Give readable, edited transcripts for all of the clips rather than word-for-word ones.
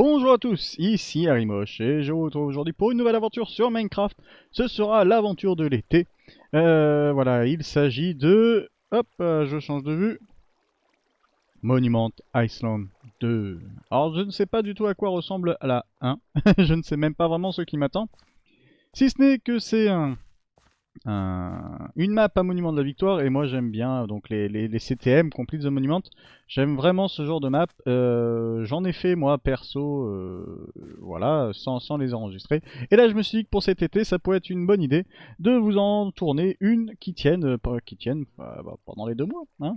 Bonjour à tous, ici Harimoche et je vous retrouve aujourd'hui pour une nouvelle aventure sur Minecraft. Ce sera l'aventure de l'été. Voilà, il s'agit de... Hop, je change de vue. Monument Island 2. Alors je ne sais pas du tout à quoi ressemble la 1. Je ne sais même pas vraiment ce qui m'attend. Si ce n'est que c'est une map à Monument de la Victoire et moi j'aime bien donc les CTM, Complete the Monument. J'aime vraiment ce genre de map. J'en ai fait moi perso, voilà, sans les enregistrer. Et là je me suis dit que pour cet été ça pourrait être une bonne idée de vous en tourner une qui tienne, pendant les 2 mois. Hein.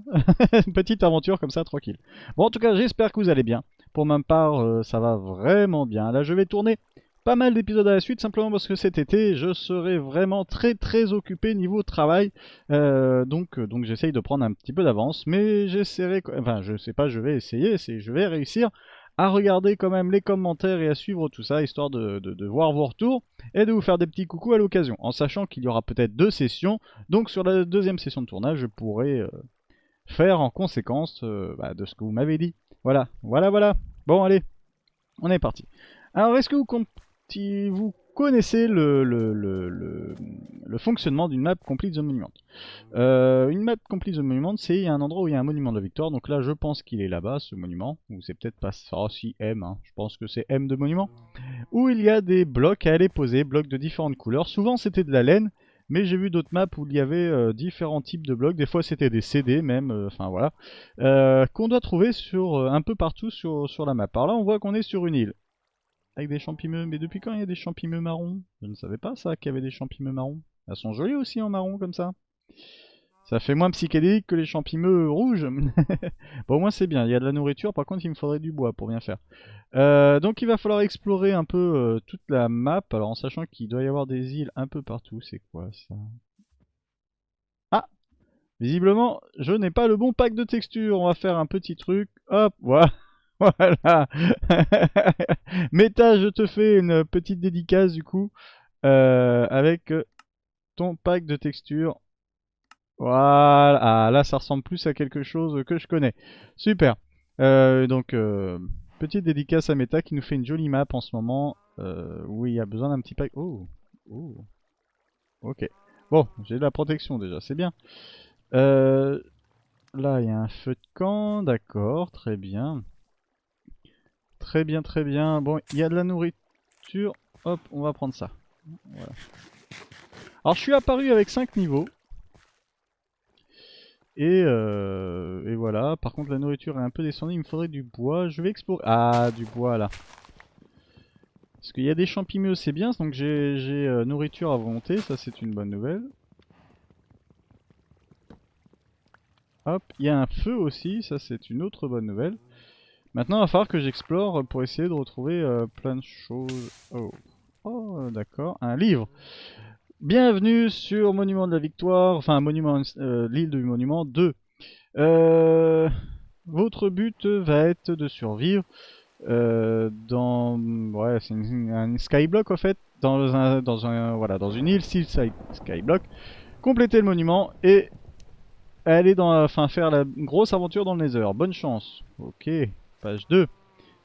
Une petite aventure comme ça tranquille. Bon en tout cas j'espère que vous allez bien. Pour ma part ça va vraiment bien. Là je vais tourner pas mal d'épisodes à la suite, simplement parce que cet été, je serai vraiment très occupé niveau travail. Donc j'essaye de prendre un petit peu d'avance, mais j'essaierai, enfin je sais pas, je vais essayer, je vais réussir à regarder quand même les commentaires et à suivre tout ça, histoire de voir vos retours et de vous faire des petits coucous à l'occasion, en sachant qu'il y aura peut-être 2 sessions, donc sur la deuxième session de tournage, je pourrai faire en conséquence de ce que vous m'avez dit. Voilà. Bon allez, on est parti. Alors, est-ce que vous connaissez le fonctionnement d'une map Complete the Monument? Une map Complete the Monument, c'est un endroit où il y a un monument de la victoire. Donc là, je pense qu'il est là-bas, ce monument. Ou c'est peut-être pas ça, si M, hein. Je pense que c'est M de monument. Où il y a des blocs à aller poser, blocs de différentes couleurs. Souvent, c'était de la laine. Mais j'ai vu d'autres maps où il y avait différents types de blocs. Des fois, c'était des CD même. Enfin, voilà. Qu'on doit trouver un peu partout sur la map. Alors là, on voit qu'on est sur une île avec des champignons. Mais depuis quand il y a des champignons marrons? Je ne savais pas ça, qu'il y avait des champignons marrons. Elles sont jolies aussi en marron comme ça. Ça fait moins psychédélique que les champignons rouges. Bon, au moins c'est bien, il y a de la nourriture, par contre il me faudrait du bois pour bien faire. Donc il va falloir explorer un peu toute la map, alors en sachant qu'il doit y avoir des îles un peu partout. C'est quoi ça? Ah! Visiblement, je n'ai pas le bon pack de textures. On va faire un petit truc. Hop, voilà. Voilà. Méta, je te fais une petite dédicace du coup avec ton pack de textures. Voilà. Ah, là, ça ressemble plus à quelque chose que je connais. Super. Petite dédicace à Meta qui nous fait une jolie map en ce moment où il y a besoin d'un petit pack. Oh, oh, ok. Bon, j'ai de la protection déjà, c'est bien. Euh, Là, il y a un feu de camp, d'accord, très bien. Très bien. Bon, il y a de la nourriture. Hop, on va prendre ça. Voilà. Alors, je suis apparu avec 5 niveaux. Et voilà. Par contre, la nourriture est un peu descendue. Il me faudrait du bois. Je vais explorer. Ah, du bois là. Parce qu'il y a des champignons, c'est bien. Donc, j'ai nourriture à volonté. Ça, c'est une bonne nouvelle. Hop, il y a un feu aussi. Ça, c'est une autre bonne nouvelle. Maintenant, il va falloir que j'explore pour essayer de retrouver plein de choses. Oh, oh d'accord. Un livre. Bienvenue sur Monument de la Victoire, enfin Monument, l'île du Monument 2. Euh, Votre but va être de survivre dans, ouais, c'est un skyblock en fait, dans une île style skyblock. Compléter le monument et aller enfin faire la grosse aventure dans le Nether. Bonne chance. Ok, page 2.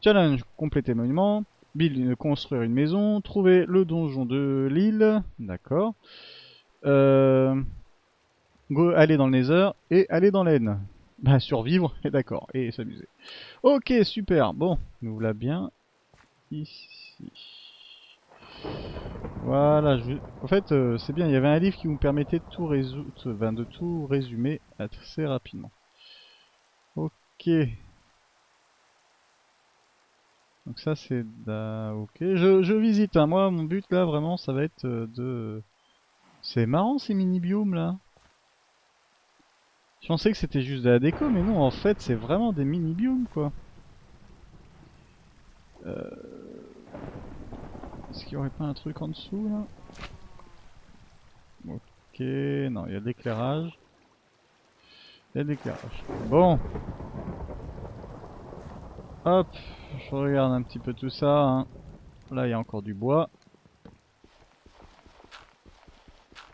Challenge, compléter le monument. Build, construire une maison. Trouver le donjon de l'île. D'accord. Aller dans le Nether et aller dans l'Aine. Bah, survivre, et d'accord, et s'amuser. Ok, super. Bon, nous voilà bien ici. Voilà, en fait, c'est bien, il y avait un livre qui vous permettait de de tout résumer assez rapidement. Ok. Donc ça c'est... Ok, je visite, hein. Moi mon but là vraiment ça va être de... C'est marrant ces mini-biomes là. Je pensais que c'était juste de la déco, mais non en fait c'est vraiment des mini-biomes quoi. Est-ce qu'il y aurait pas un truc en dessous là? Ok, non, il y a de l'éclairage. Il y a de l'éclairage. Bon, hop, je regarde un petit peu tout ça, hein. Là, il y a encore du bois.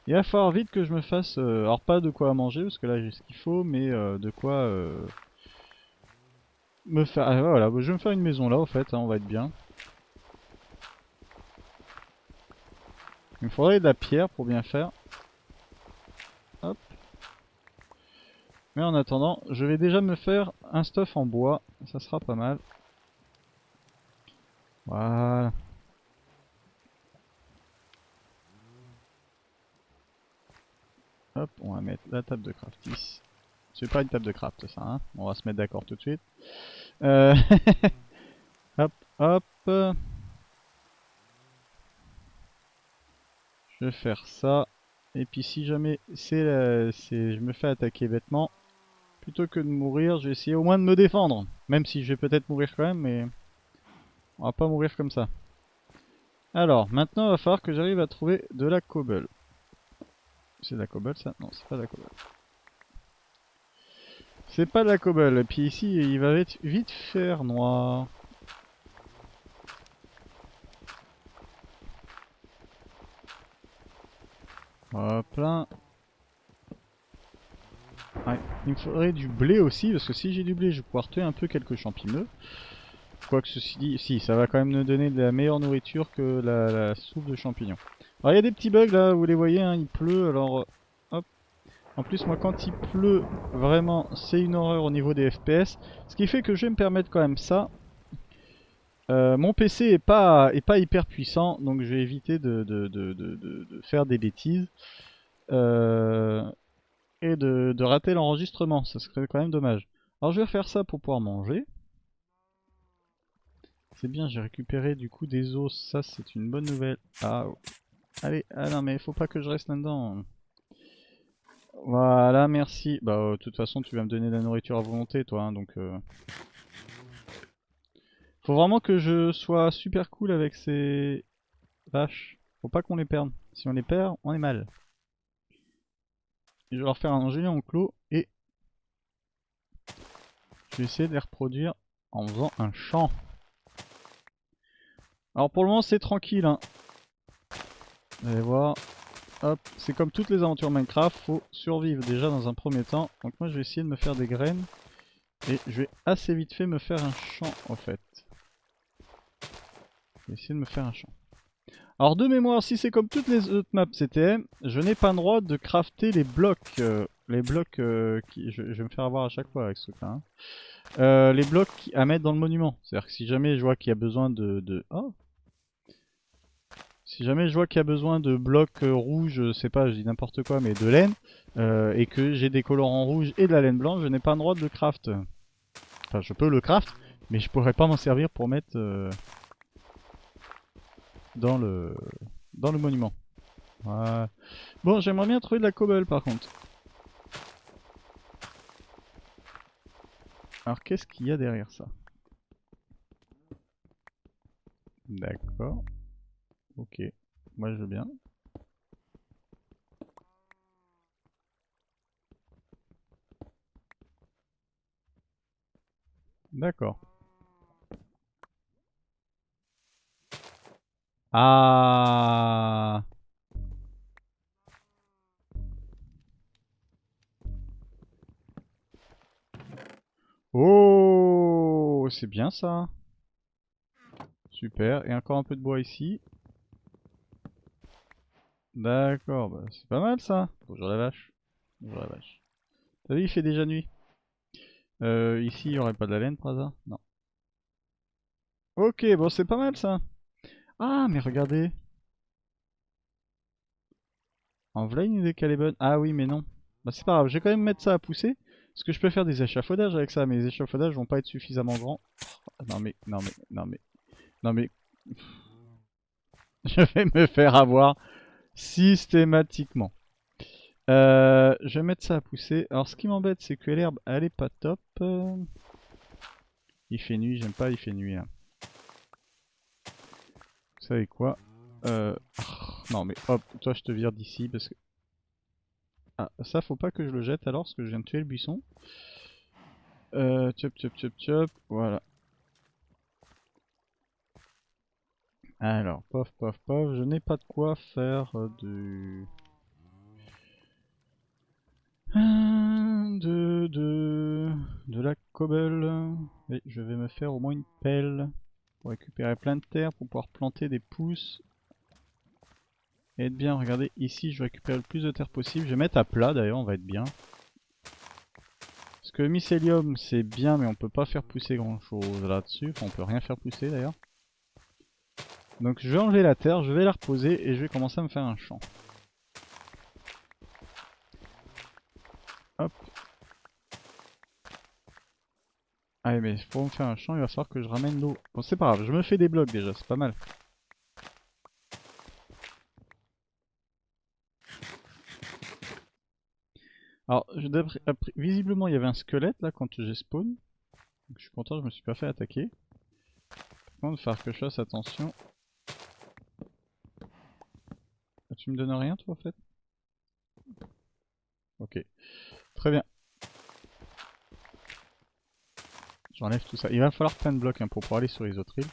Il va falloir vite que je me fasse... alors pas de quoi manger, parce que là j'ai ce qu'il faut, mais de quoi... me faire... Ah, voilà, je vais me faire une maison là, au fait, hein, on va être bien. Il me faudrait de la pierre pour bien faire. Hop. Mais en attendant, je vais déjà me faire un stuff en bois. Ça sera pas mal. Voilà. Hop, on va mettre la table de craft ici. C'est pas une table de craft ça, hein. On va se mettre d'accord tout de suite. Euh... hop, hop. Je vais faire ça. Et puis si jamais je me fais attaquer bêtement, plutôt que de mourir, je vais essayer au moins de me défendre. Même si je vais peut-être mourir quand même, mais on va pas mourir comme ça. Alors, maintenant il va falloir que j'arrive à trouver de la cobble. C'est de la cobble ça? Non, c'est pas de la cobble. C'est pas de la cobble. Et puis ici, il va vite faire noir. Hop là. Ouais. Il me faudrait du blé aussi, parce que si j'ai du blé, je vais pouvoir tuer un peu quelques champignons. Quoique ceci dit, si, ça va quand même nous donner de la meilleure nourriture que la soupe de champignons. Alors il y a des petits bugs là, vous les voyez, hein, il pleut, alors hop. En plus moi quand il pleut, vraiment c'est une horreur au niveau des FPS. Ce qui fait que je vais me permettre quand même ça. Mon PC est pas hyper puissant, donc je vais éviter de faire des bêtises. Euh, et de rater l'enregistrement, ça serait quand même dommage. Alors je vais refaire ça pour pouvoir manger. C'est bien, j'ai récupéré du coup des os, ça c'est une bonne nouvelle. Ah, allez, ah non mais faut pas que je reste là-dedans. Voilà, merci. Bah de toute façon tu vas me donner de la nourriture à volonté toi, hein, donc... Faut vraiment que je sois super cool avec ces vaches. Faut pas qu'on les perde. Si on les perd, on est mal. Je vais leur faire un joli enclos et je vais essayer de les reproduire en faisant un champ. Alors pour le moment c'est tranquille, hein. Vous allez voir. Hop, c'est comme toutes les aventures Minecraft, faut survivre déjà dans un premier temps. Donc moi je vais essayer de me faire des graines. Et je vais assez vite fait me faire un champ en fait. Je vais essayer de me faire un champ. Alors de mémoire, si c'est comme toutes les autres maps CTM, je n'ai pas le droit de crafter les blocs. Je vais me faire avoir à chaque fois avec ce truc là. Hein. Les blocs à mettre dans le monument. C'est-à-dire que si jamais je vois qu'il y a besoin Oh, si jamais je vois qu'il y a besoin de blocs rouges, je sais pas, je dis n'importe quoi, mais de laine, et que j'ai des colorants rouges et de la laine blanche, je n'ai pas le droit de le craft. Enfin, je peux le craft, mais je pourrais pas m'en servir pour mettre dans le dans le monument. Voilà. Bon, j'aimerais bien trouver de la cobble par contre. Alors, qu'est-ce qu'il y a derrière ça? D'accord. Ok. Moi, je veux bien. D'accord. Ah. Oh, c'est bien ça. Super. Et encore un peu de bois ici. D'accord, bah, c'est pas mal ça. Bonjour la vache. Bonjour la vache. T'as vu, il fait déjà nuit. Ici, il y aurait pas de la laine par hasard? Non. Ok, bon, c'est pas mal ça. Ah, mais regardez. En vrai une idée qu'elle est bonne. Ah oui, mais non. Bah, c'est pas grave, je vais quand même mettre ça à pousser. Parce que je peux faire des échafaudages avec ça, mais les échafaudages vont pas être suffisamment grands. Oh, non mais, non mais, non mais, non mais. Je vais me faire avoir systématiquement. Je vais mettre ça à pousser. Alors ce qui m'embête, c'est que l'herbe, elle est pas top. Il fait nuit, j'aime pas, il fait nuit. Hein. Vous savez quoi Non mais hop, toi je te vire d'ici parce que... Ah, ça faut pas que je le jette alors parce que je viens de tuer le buisson. Chop chop chop chop, voilà. Alors, pof pof pof, je n'ai pas de quoi faire de la cobble. Et je vais me faire au moins une pelle pour récupérer plein de terre, pour pouvoir planter des pousses. Et être bien, regardez, ici je récupère le plus de terre possible. Je vais mettre à plat d'ailleurs, on va être bien. Parce que le mycélium c'est bien, mais on peut pas faire pousser grand chose là-dessus. Enfin, on peut rien faire pousser d'ailleurs. Donc je vais enlever la terre, je vais la reposer et je vais commencer à me faire un champ. Hop. Ah mais pour me faire un champ, il va falloir que je ramène l'eau. Bon c'est pas grave, je me fais des blocs déjà, c'est pas mal. Alors, visiblement il y avait un squelette là quand j'ai spawn. Donc, je suis content, je me suis pas fait attaquer. Par contre, il va falloir que je fasse attention. Ah, tu me donnes rien toi en fait? Ok, très bien. J'enlève tout ça. Il va falloir plein de blocs hein, pour pouvoir aller sur les autres îles.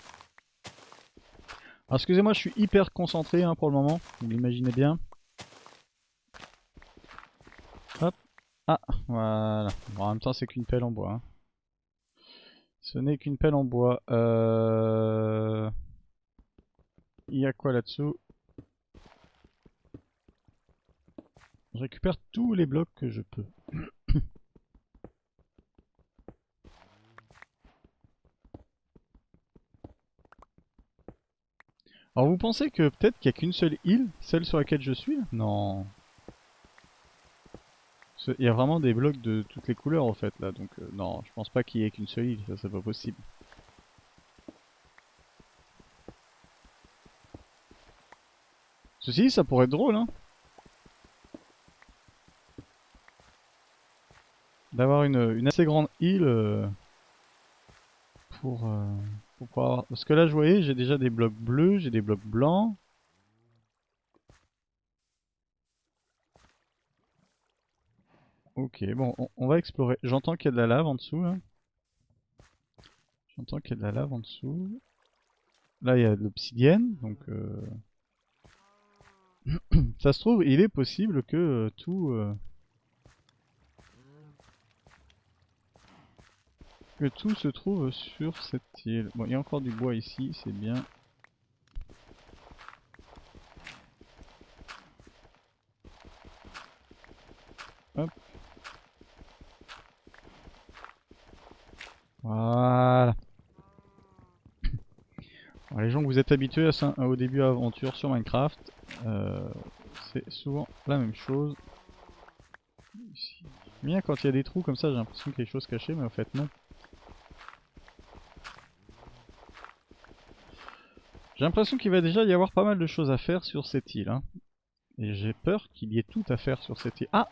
Alors excusez-moi, je suis hyper concentré hein, pour le moment, vous l'imaginez bien. Hop. Ah, voilà. Bon, en même temps, c'est qu'une pelle en bois. Hein. Ce n'est qu'une pelle en bois. Il y a quoi là-dessous? Je récupère tous les blocs que je peux. Alors vous pensez que peut-être qu'il n'y a qu'une seule île, celle sur laquelle je suis? Non. Il y a vraiment des blocs de toutes les couleurs en fait là, donc non, je pense pas qu'il y ait qu'une seule île, ça c'est pas possible. Ceci, ça pourrait être drôle hein. D'avoir une assez grande île pour, pouvoir... Parce que là, je voyais, j'ai déjà des blocs bleus, j'ai des blocs blancs. Ok, bon, on va explorer. J'entends qu'il y a de la lave en dessous, là. J'entends qu'il y a de la lave en dessous. Là, il y a de l'obsidienne, donc... ça se trouve, il est possible que tout se trouve sur cette île. Bon, il y a encore du bois ici, c'est bien. Hop. Voilà. Alors, les gens que vous êtes habitués au début aventure sur Minecraft, c'est souvent la même chose. Ici. Bien quand il y a des trous comme ça, j'ai l'impression qu'il y a des choses cachées, mais en fait non. J'ai l'impression qu'il va déjà y avoir pas mal de choses à faire sur cette île. Hein. Et j'ai peur qu'il y ait tout à faire sur cette île. Ah!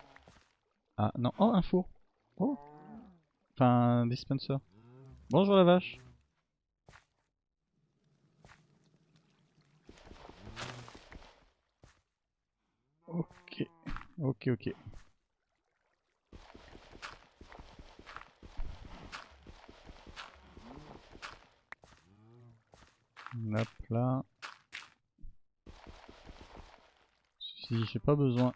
Ah non, oh un four. Oh! Enfin, un dispenser. Bonjour la vache. Ok, ok, ok. Hop là. Si j'ai pas besoin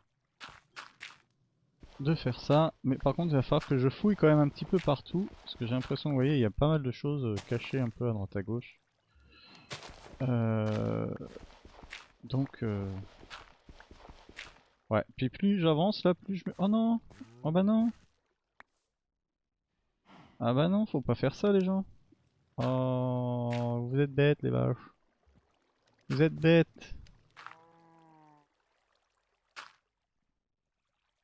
de faire ça, mais par contre il va falloir que je fouille quand même un petit peu partout, parce que j'ai l'impression, vous voyez, il y a pas mal de choses cachées un peu à droite à gauche. Donc, ouais, puis plus j'avance là, plus je me... Oh non! Oh bah non! Ah bah non, faut pas faire ça les gens. Oh, vous êtes bêtes les vaches. Vous êtes bêtes.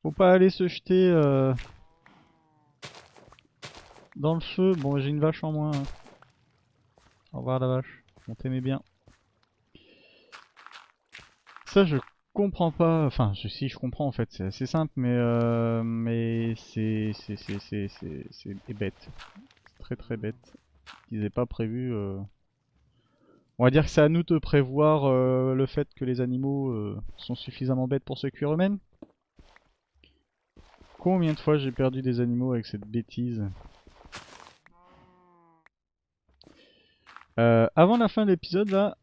Faut pas aller se jeter dans le feu. Bon, j'ai une vache en moins. Hein. Au revoir la vache. On t'aimait bien. Ça, je comprends pas. Enfin, si, je comprends en fait. C'est assez simple, mais c'est bête. C'est très très bête. Ils n'aient pas prévu. On va dire que c'est à nous de prévoir le fait que les animaux sont suffisamment bêtes pour se cuire eux-mêmes. Combien de fois j'ai perdu des animaux avec cette bêtise? Avant la fin de l'épisode là,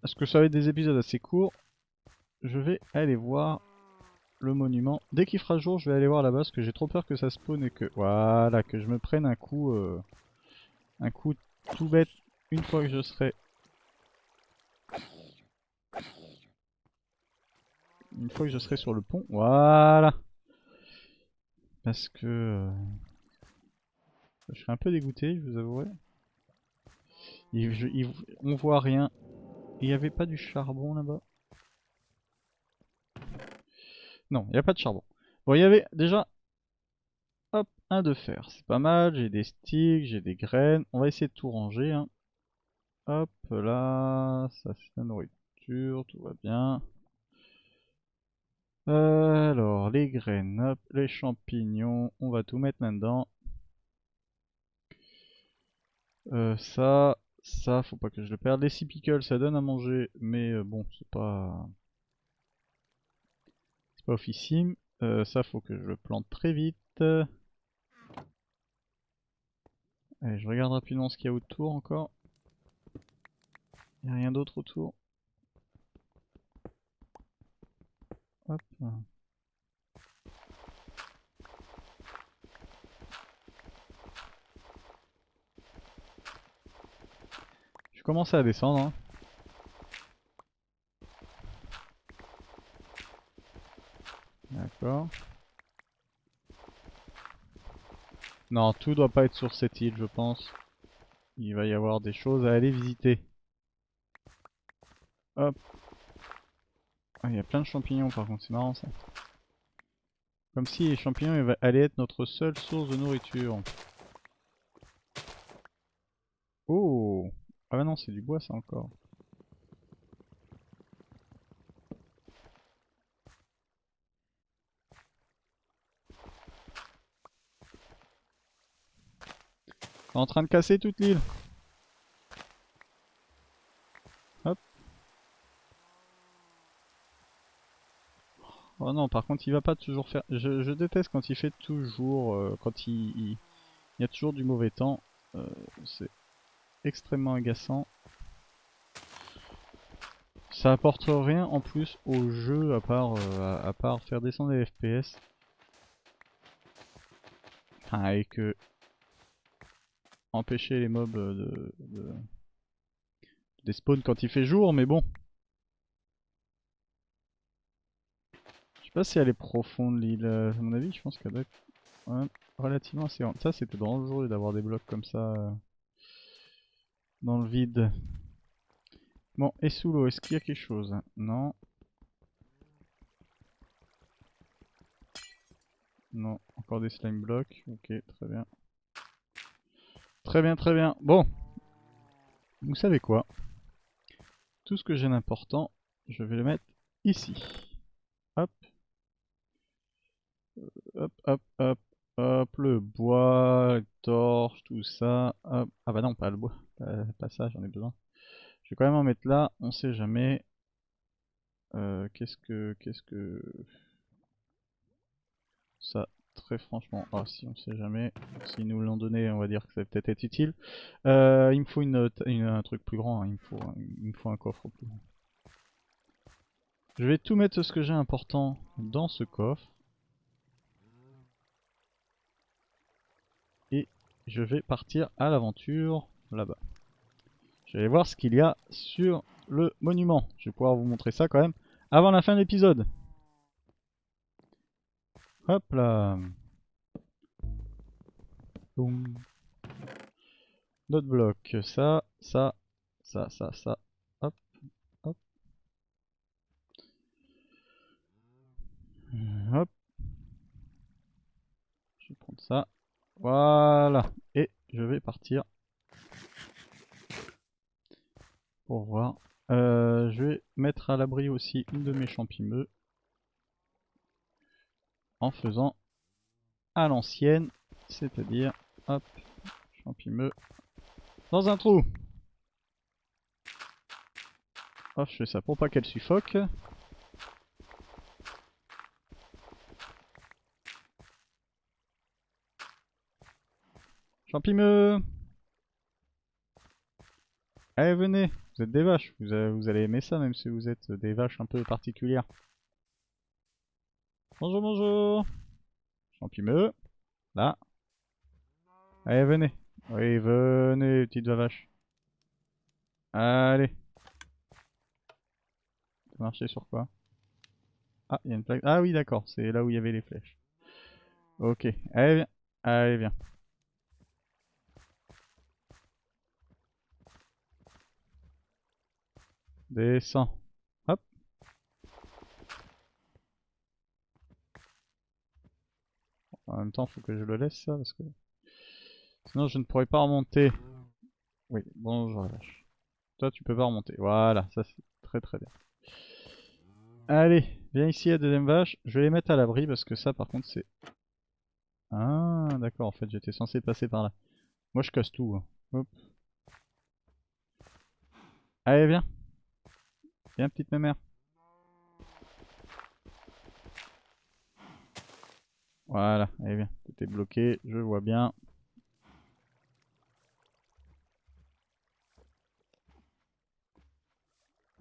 parce que ça va être des épisodes assez courts, je vais aller voir le monument. Dès qu'il fera jour, je vais aller voir là-bas parce que j'ai trop peur que ça spawn et que... Voilà, que je me prenne un coup un coup tout bête une fois que je serai... Une fois que je serai sur le pont. Voilà. Parce que... je serais un peu dégoûté, je vous avouerai. On voit rien. Il n'y avait pas du charbon là-bas? Non, il n'y a pas de charbon. Bon, il y avait déjà... Hop, un de fer. C'est pas mal. J'ai des sticks, j'ai des graines. On va essayer de tout ranger. Hein. Hop, là. Ça c'est la nourriture. Tout va bien. Alors, les graines, hop, les champignons. On va tout mettre là-dedans. Ça, faut pas que je le perde. Les sea pickles, ça donne à manger, mais bon, c'est pas officime. Ça, faut que je le plante très vite. Allez, je regarde rapidement ce qu'il y a autour encore. Il n'y a rien d'autre autour. Hop. Je commence à descendre. Hein. D'accord. Non, tout doit pas être sur cette île, je pense. Il va y avoir des choses à aller visiter. Hop. Ah, il y a plein de champignons par contre, c'est marrant ça. Comme si les champignons allaient être notre seule source de nourriture. Oh! Ah bah non, c'est du bois ça encore. En train de casser toute l'île. Hop. Oh non, par contre, il va pas toujours faire... Je déteste quand il fait toujours... quand il y a toujours du mauvais temps. C'est extrêmement agaçant. Ça apporte rien en plus au jeu à part faire descendre les FPS. Enfin, et que empêcher les mobs de des spawns quand il fait jour, mais bon. Je sais pas si elle est profonde l'île. À mon avis, je pense qu'elle doit être relativement assez grande. Ça, c'était dangereux d'avoir des blocs comme ça dans le vide. Bon, et sous l'eau, est-ce qu'il y a quelque chose? Non. Non, encore des slime blocks. Ok, très bien. Très bien, très bien. Bon, vous savez quoi? Tout ce que j'ai d'important, je vais le mettre ici. Hop, hop, hop, hop, hop, le bois, les torches, tout ça. Hop. Ah bah non, pas le bois, pas ça, j'en ai besoin. Je vais quand même en mettre là, on sait jamais. Qu'est-ce que... Ça, très franchement, ah si, on sait jamais. S'ils nous l'ont donné, on va dire que ça va peut-être être utile. Il me faut un truc plus grand, hein. Il me faut un coffre plus grand. Je vais tout mettre ce que j'ai important dans ce coffre. Et je vais partir à l'aventure là-bas. Je vais aller voir ce qu'il y a sur le monument. Je vais pouvoir vous montrer ça quand même avant la fin de l'épisode. Hop là. Boum. Notre bloc. Ça. Hop, hop. Hop. Je vais prendre ça. Voilà. Et je vais partir pour voir. Je vais mettre à l'abri aussi une de mes champimeux en faisant à l'ancienne, c'est-à-dire, hop, champimeux dans un trou. Hop, je fais ça pour pas qu'elle suffoque. Champimeux! Allez, venez, vous êtes des vaches, vous allez aimer ça même si vous êtes des vaches un peu particulières. Bonjour, bonjour! Champimeux, là. Allez, venez. Oui, venez, petite vache. Allez. Marcher sur quoi? Ah, il y a une plaque. Ah oui, d'accord, c'est là où il y avait les flèches. Ok, allez, viens. Allez, viens. Descends. Hop. En même temps, faut que je le laisse ça, parce que sinon je ne pourrais pas remonter. Oui, bon, je relâche. Toi, tu peux pas remonter. Voilà, ça c'est très très bien. Allez, viens ici la deuxième vache. Je vais les mettre à l'abri parce que ça, par contre, c'est... Ah, d'accord, en fait, j'étais censé passer par là. Moi, je casse tout, hein. Hop. Allez, viens. Viens, petite mémère. Voilà, allez, viens. T'étais bloqué, je vois bien.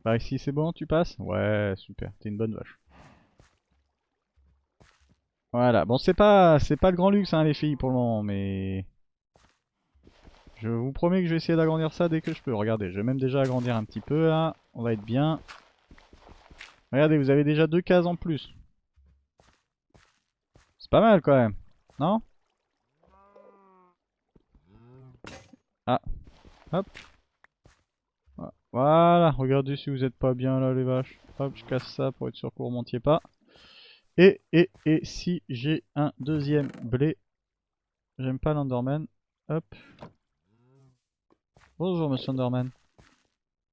Par ici, c'est bon, tu passes? Ouais, super, t'es une bonne vache. Voilà, bon, c'est pas le grand luxe, hein, les filles, pour le moment, mais... Je vous promets que je vais essayer d'agrandir ça dès que je peux. Regardez, je vais même déjà agrandir un petit peu, là. On va être bien. Regardez, vous avez déjà 2 cases en plus. C'est pas mal, quand même. Non? Ah, hop. Voilà, regardez si vous êtes pas bien, là, les vaches. Hop, je casse ça pour être sûr que vous remontiez pas. Et si j'ai un deuxième blé. J'aime pas l'Enderman. Hop. Bonjour, monsieur Enderman.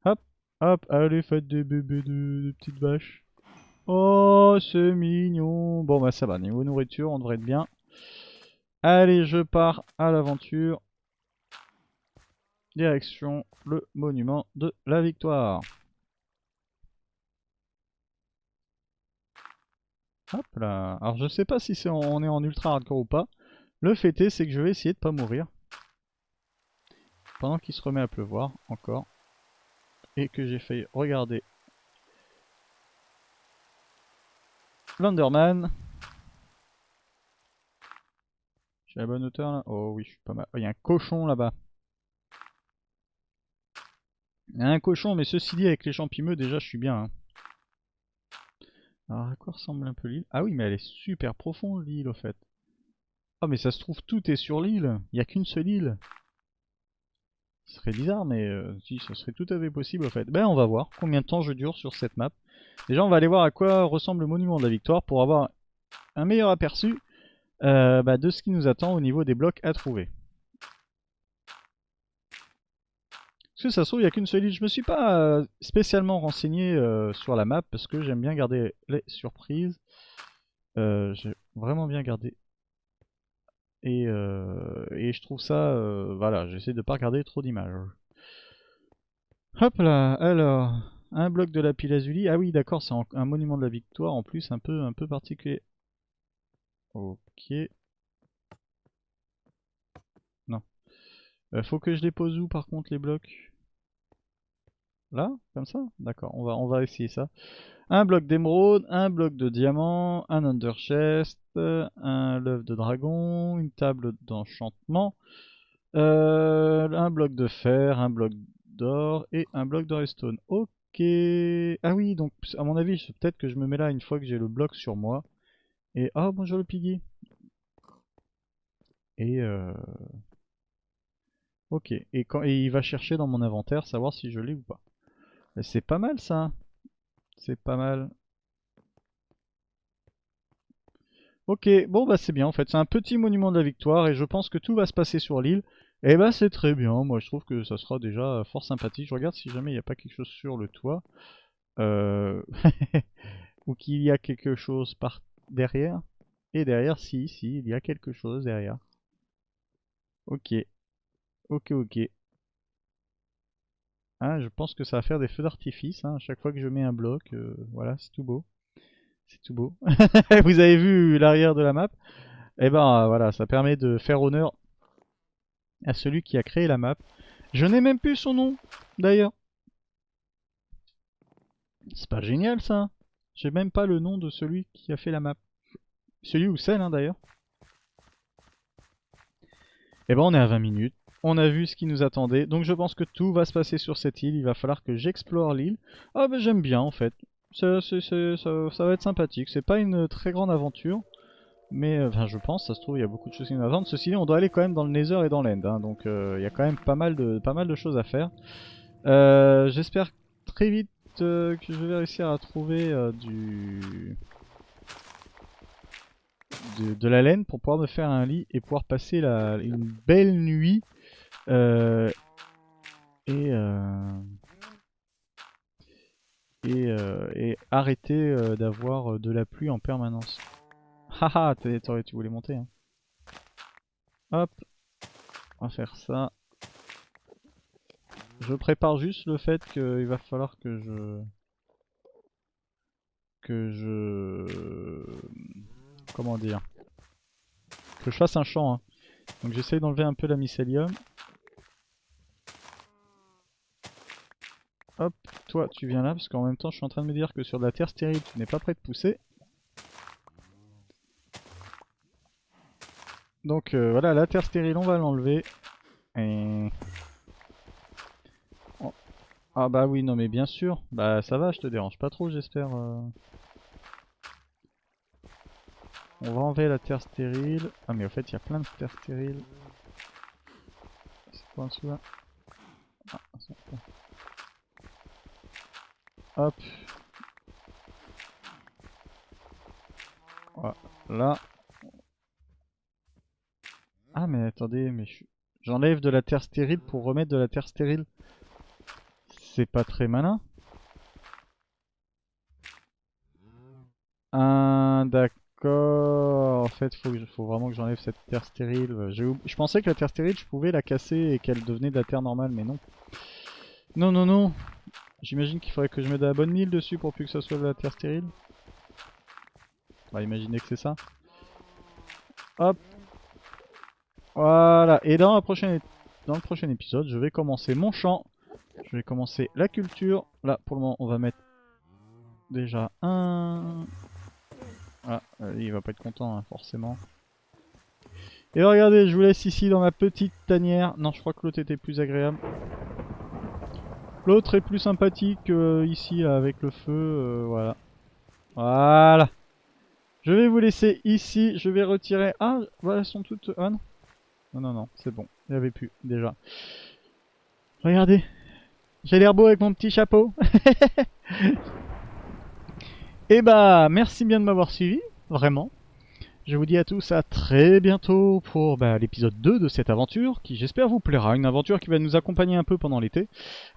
Hop, hop, allez, faites des bébés de petites vaches. Oh, c'est mignon. Bon, bah ça va, niveau nourriture, on devrait être bien. Allez, je pars à l'aventure. Direction le monument de la victoire. Hop là. Alors, je sais pas si on est en ultra hardcore ou pas. Le fait est, c'est que je vais essayer de pas mourir. Pendant qu'il se remet à pleuvoir, encore. Et que j'ai failli regarder l'Enderman. Je suis à la bonne hauteur là? Oh oui, je suis pas mal. Oh, il y a un cochon là-bas. Il y a un cochon, mais ceci dit, avec les champimeux, déjà, je suis bien, hein. Alors, à quoi ressemble un peu l'île? Ah oui, mais elle est super profonde, l'île, au fait. Ah, mais ça se trouve, tout est sur l'île. Il n'y a qu'une seule île. Ce serait bizarre, mais si, ça serait tout à fait possible, au fait. Ben, on va voir combien de temps je dure sur cette map. Déjà, on va aller voir à quoi ressemble le monument de la victoire pour avoir un meilleur aperçu de ce qui nous attend au niveau des blocs à trouver. Parce que ça se trouve, il n'y a qu'une seule île. Je me suis pas spécialement renseigné sur la map parce que j'aime bien garder les surprises. J'ai vraiment bien gardé. Et je trouve ça, voilà, j'essaie de pas regarder trop d'images. Hop là, alors, un bloc de lapis lazuli. Ah oui, d'accord, c'est un monument de la victoire en plus, un peu particulier. Ok, non. Faut que je les pose où par contre les blocs? Là, comme ça? D'accord, on va essayer ça. Un bloc d'émeraude, un bloc de diamant, un underchest, un l'œuf de dragon, une table d'enchantement, un bloc de fer, un bloc d'or et un bloc de redstone. Ok. Ah oui, donc à mon avis, peut-être que je me mets là une fois que j'ai le bloc sur moi. Et oh bonjour le piggy. Et ok. Et il va chercher dans mon inventaire savoir si je l'ai ou pas. C'est pas mal ça. C'est pas mal. Ok, bon bah c'est bien en fait, c'est un petit monument de la victoire et je pense que tout va se passer sur l'île. Et bah c'est très bien, moi je trouve que ça sera déjà fort sympathique. Je regarde si jamais il n'y a pas quelque chose sur le toit. Euh... Ou qu'il y a quelque chose par derrière. Et derrière, si, il y a quelque chose derrière. Ok, ok. Ah, je pense que ça va faire des feux d'artifice, hein, à chaque fois que je mets un bloc. Voilà, c'est tout beau. C'est tout beau. Vous avez vu l'arrière de la map? Et ben voilà, ça permet de faire honneur à celui qui a créé la map. Je n'ai même plus son nom, d'ailleurs. C'est pas génial ça. J'ai même pas le nom de celui qui a fait la map. Celui ou celle, hein, d'ailleurs. Et ben on est à 20 minutes. On a vu ce qui nous attendait. Donc je pense que tout va se passer sur cette île. Il va falloir que j'explore l'île. Ah bah j'aime bien en fait. Ça va être sympathique. C'est pas une très grande aventure. Mais enfin, je pense, ça se trouve, il y a beaucoup de choses qui nous attendent. Ceci dit, on doit aller quand même dans le Nether et dans l'End. Hein, donc il y a quand même pas mal de choses à faire. J'espère très vite que je vais réussir à trouver de la laine pour pouvoir me faire un lit et pouvoir passer une belle nuit. Euh, et, euh, et arrêter d'avoir de la pluie en permanence. Haha, tu voulais monter. Hein. Hop, on va faire ça. Je prépare juste le fait qu'il va falloir comment dire, que je fasse un champ. Hein. Donc j'essaye d'enlever un peu la mycélium. Hop, toi tu viens là parce qu'en même temps je suis en train de me dire que sur de la terre stérile tu n'es pas prêt de pousser. Donc voilà, la terre stérile on va l'enlever. Et... oh. Ah bah oui, non mais bien sûr. Bah ça va, je te dérange pas trop j'espère. On va enlever la terre stérile. Ah mais en fait il y a plein de terre stérile. C'est quoi en dessous là? Ah, hop. Voilà. Ah mais attendez, mais j'enlève de la terre stérile pour remettre de la terre stérile. C'est pas très malin. Ah d'accord. En fait, faut vraiment que j'enlève cette terre stérile. Je pensais que la terre stérile, je pouvais la casser et qu'elle devenait de la terre normale, mais non. Non, non, non. J'imagine qu'il faudrait que je mette de la bonne mille dessus pour plus que ça soit de la terre stérile. On va imaginer que c'est ça. Hop. Voilà. Et dans le prochain épisode, je vais commencer mon champ. Je vais commencer la culture. Là, pour le moment, on va mettre déjà un... Ah, il va pas être content, hein, forcément. Et regardez, je vous laisse ici dans ma petite tanière. Non, je crois que l'autre était plus agréable. L'autre est plus sympathique ici, là, avec le feu. Voilà. Voilà. Je vais vous laisser ici. Je vais retirer... Ah, voilà, elles sont toutes... Ah non. Non, non, non, c'est bon. Il n'y avait plus, déjà. Regardez. J'ai l'air beau avec mon petit chapeau. Et bah, merci bien de m'avoir suivi. Vraiment. Je vous dis à tous à très bientôt pour l'épisode 2 de cette aventure qui j'espère vous plaira. Une aventure qui va nous accompagner un peu pendant l'été.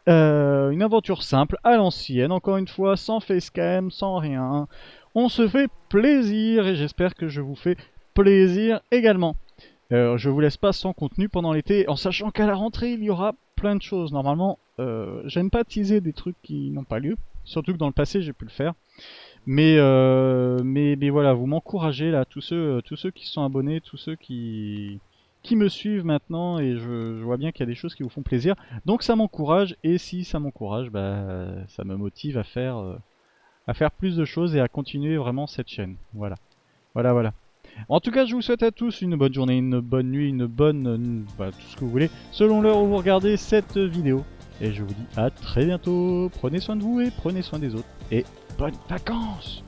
Une aventure simple, à l'ancienne, encore une fois, sans facecam, sans rien. On se fait plaisir et j'espère que je vous fais plaisir également. Je vous laisse pas sans contenu pendant l'été en sachant qu'à la rentrée il y aura plein de choses. Normalement, j'aime pas teaser des trucs qui n'ont pas lieu. Surtout que dans le passé j'ai pu le faire. Mais voilà, vous m'encouragez là, tous ceux qui sont abonnés, tous ceux qui me suivent maintenant, et je vois bien qu'il y a des choses qui vous font plaisir. Donc ça m'encourage, et si ça m'encourage, ça me motive à faire plus de choses et à continuer vraiment cette chaîne. Voilà. Voilà, voilà. En tout cas, je vous souhaite à tous une bonne journée, une bonne nuit, tout ce que vous voulez, selon l'heure où vous regardez cette vidéo. Et je vous dis à très bientôt. Prenez soin de vous et prenez soin des autres. Et bonnes vacances!